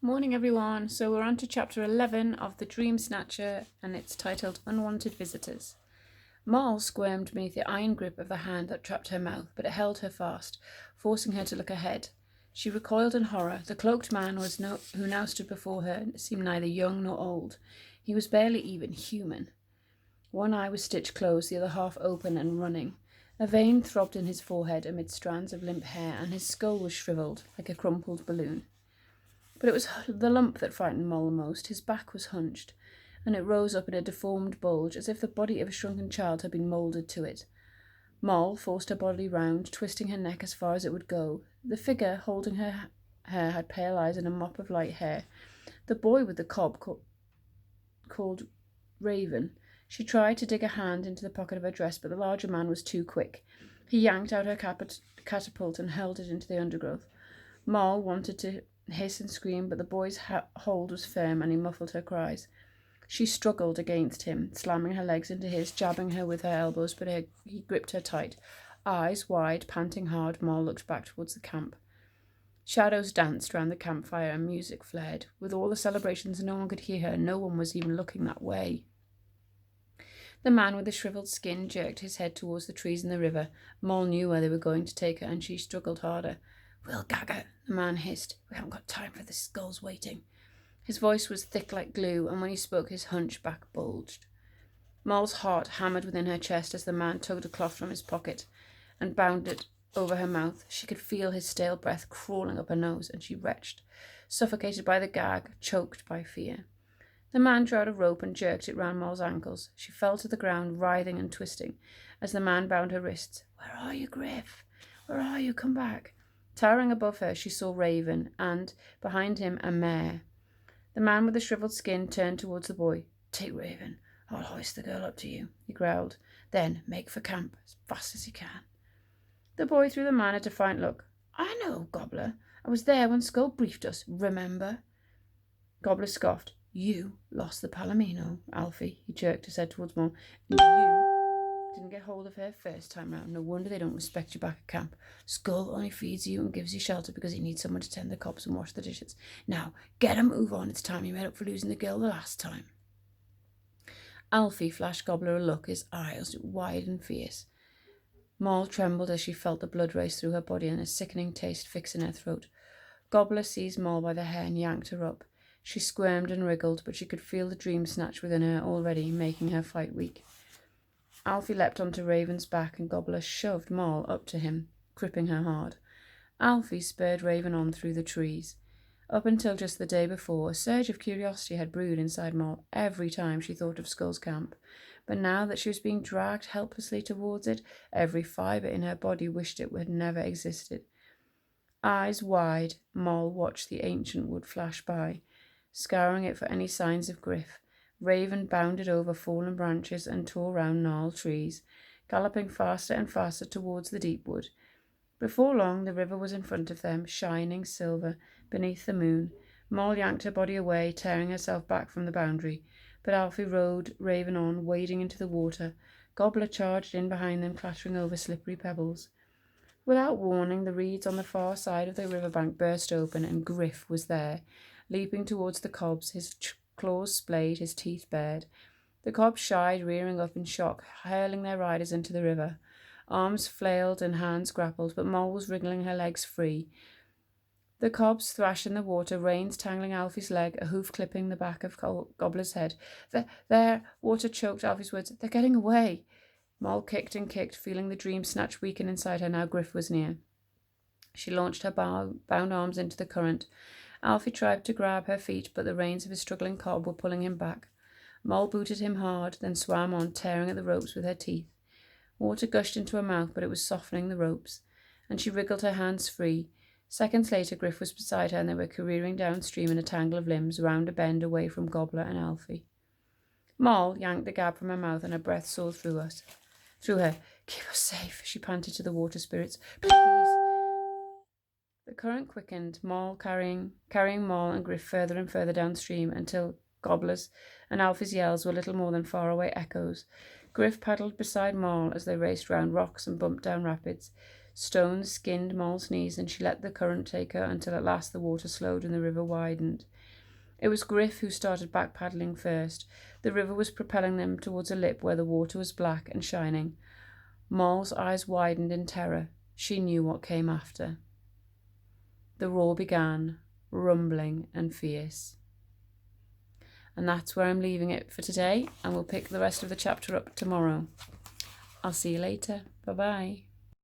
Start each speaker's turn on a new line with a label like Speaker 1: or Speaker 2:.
Speaker 1: Morning everyone, so we're on to chapter 11 of the Dreamsnatcher and it's titled Unwanted Visitors. Moll squirmed beneath the iron grip of the hand that trapped her mouth, but it held her fast, forcing her to look ahead. She recoiled in horror. The cloaked man who now stood before her seemed neither young nor old. He was barely even human. One eye was stitched closed, the other half open and running. A vein throbbed in his forehead amid strands of limp hair, and his skull was shriveled like a crumpled balloon. But it was the lump that frightened Moll most. His back was hunched, and it rose up in a deformed bulge, as if the body of a shrunken child had been moulded to it. Moll forced her body round, twisting her neck as far as it would go. The figure holding her hair had pale eyes and a mop of light hair. The boy with the cob called Raven. She tried to dig a hand into the pocket of her dress, but the larger man was too quick. He yanked out her catapult and hurled it into the undergrowth. Moll wanted to hiss and scream, but the boy's hold was firm and he muffled her cries. She struggled against him, slamming her legs into his, jabbing her with her elbows, but he gripped her tight. Eyes wide, panting hard, Moll looked back towards the camp. Shadows danced round the campfire and music flared. With all the celebrations, no one could hear her. No one was even looking that way. The man with the shriveled skin jerked his head towards the trees in the river. Moll knew where they were going to take her, and she struggled harder. "We'll gag her," the man hissed. "We haven't got time for this. Skull's waiting." His voice was thick like glue, and when he spoke his hunchback bulged. Moll's heart hammered within her chest as the man tugged a cloth from his pocket and bound it over her mouth. She could feel his stale breath crawling up her nose, and she retched, suffocated by the gag, choked by fear. The man drew out a rope and jerked it round Moll's ankles. She fell to the ground, writhing and twisting, as the man bound her wrists. "Where are you, Griff? Where are you? Come back." Towering above her, she saw Raven, and, behind him, a mare. The man with the shriveled skin turned towards the boy. "Take Raven. I'll hoist the girl up to you," he growled. "Then make for camp as fast as you can." The boy threw the man a defiant look. "I know, Gobbler. I was there when Skull briefed us, remember?" Gobbler scoffed. "You lost the Palomino, Alfie," he jerked his head towards Moll. "And you didn't get hold of her first time round. No wonder they don't respect you back at camp. Skull only feeds you and gives you shelter because he needs someone to tend the cobs and wash the dishes. Now, get a move on. It's time you made up for losing the girl the last time." Alfie flashed Gobbler a look, his eyes wide and fierce. Moll trembled as she felt the blood race through her body and a sickening taste fix in her throat. Gobbler seized Moll by the hair and yanked her up. She squirmed and wriggled, but she could feel the dream snatch within her already, making her fight weak. Alfie leapt onto Raven's back, and Gobbler shoved Moll up to him, gripping her hard. Alfie spurred Raven on through the trees. Up until just the day before, a surge of curiosity had brewed inside Moll every time she thought of Skull's camp. But now that she was being dragged helplessly towards it, every fibre in her body wished it had never existed. Eyes wide, Moll watched the ancient wood flash by, scouring it for any signs of Griff. Raven bounded over fallen branches and tore round gnarled trees, galloping faster and faster towards the deep wood. Before long, the river was in front of them, shining silver beneath the moon. Moll yanked her body away, tearing herself back from the boundary, but Alfie rode Raven on, wading into the water. Gobbler charged in behind them, clattering over slippery pebbles. Without warning, the reeds on the far side of the riverbank burst open, and Griff was there, leaping towards the cobs, his claws splayed, his teeth bared. The cobs shied, rearing up in shock, hurling their riders into the river. Arms flailed and hands grappled, but Moll was wriggling her legs free. The cobs thrashed in the water, reins tangling Alfie's leg, a hoof clipping the back of Gobbler's head. There, water choked Alfie's words. "They're getting away." Moll kicked and kicked, feeling the dream snatch weaken inside her. Now Griff was near. She launched her bound arms into the current. Alfie tried to grab her feet, but the reins of his struggling cob were pulling him back. Moll booted him hard, then swam on, tearing at the ropes with her teeth. Water gushed into her mouth, but it was softening the ropes, and she wriggled her hands free. Seconds later, Griff was beside her, and they were careering downstream in a tangle of limbs, round a bend away from Gobbler and Alfie. Moll yanked the gab from her mouth, and her breath soared through her. "Keep us safe," she panted to the water spirits. "Please." The current quickened, Moll carrying Moll and Griff further and further downstream, until Gobbler's and Alfie's yells were little more than faraway echoes. Griff paddled beside Moll as they raced round rocks and bumped down rapids. Stones skinned Moll's knees, and she let the current take her until at last the water slowed and the river widened. It was Griff who started back paddling first. The river was propelling them towards a lip where the water was black and shining. Moll's eyes widened in terror. She knew what came after. The roar began, rumbling and fierce. And that's where I'm leaving it for today, and we'll pick the rest of the chapter up tomorrow. I'll see you later. Bye-bye.